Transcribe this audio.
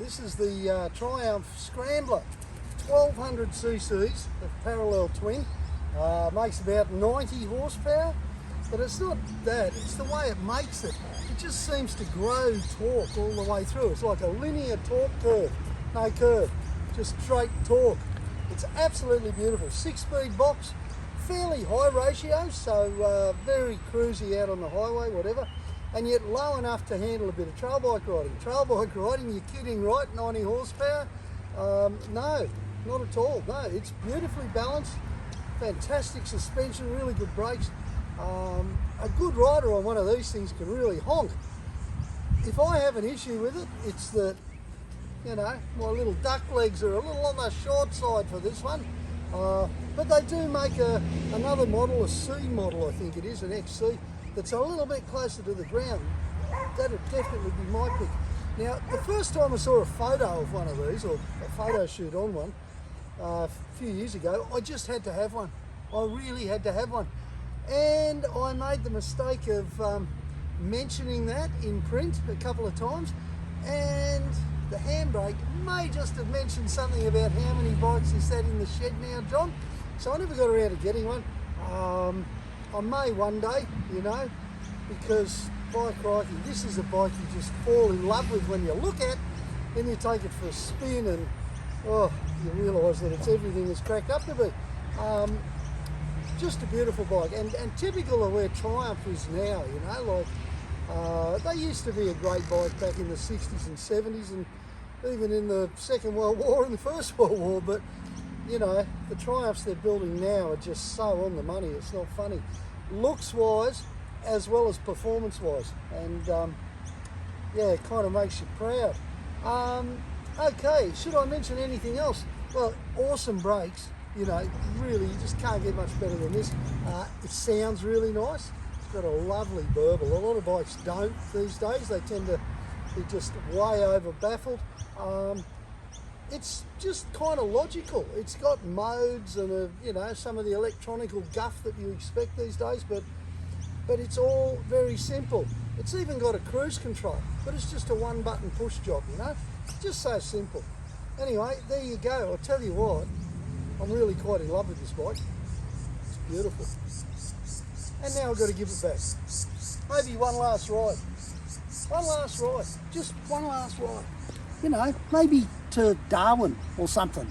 This is the Triumph Scrambler, 1200 cc's, a parallel twin. Makes about 90 horsepower, but it's not that, it's the way it makes it. It just seems to grow torque all the way through. It's like a linear torque curve, no curve, just straight torque. It's absolutely beautiful. 6-speed box, fairly high ratio, so very cruisy out on the highway, whatever. And yet low enough to handle a bit of trail bike riding. Trail bike riding, you're kidding, right? 90 horsepower? No, not at all. No, it's beautifully balanced, fantastic suspension, really good brakes. A good rider on one of these things can really honk. If I have an issue with it, it's that, you know, my little duck legs are a little on the short side for this one. But they do make another model, a C model I think it is, an XC, that's a little bit closer to the ground. That'd definitely be my pick. Now, the first time I saw a photo of one of these, or a photo shoot on one, a few years ago, I just had to have one. I really had to have one. And I made the mistake of mentioning that in print a couple of times, and the Handbrake may just have mentioned something about how many bikes is that in the shed now, John? So I never got around to getting one. I may one day, you know, because by crikey, this is a bike you just fall in love with when you look at, then you take it for a spin and, oh, you realise that it's everything it's cracked up to be. Just a beautiful bike, and typical of where Triumph is now, you know, like they used to be a great bike back in the 60s and 70s, and even in the Second World War and the First World War, but you know, the Triumphs they're building now are just so on the money, it's not funny. Looks wise as well as performance wise, and yeah, it kind of makes you proud. Okay, should I mention anything else? Well, awesome brakes, you know, really you just can't get much better than this. It sounds really nice, it's got a lovely burble. A lot of bikes don't these days, they tend to be just way over baffled. It's just kind of logical. It's got modes and you know, some of the electronical guff that you expect these days, but it's all very simple. It's even got a cruise control, but it's just a one-button push job, you know? Just so simple. Anyway, there you go. I'll tell you what, I'm really quite in love with this bike. It's beautiful. And now I've got to give it back. Maybe one last ride. One last ride. Just one last ride. You know, maybe to Darwin or something.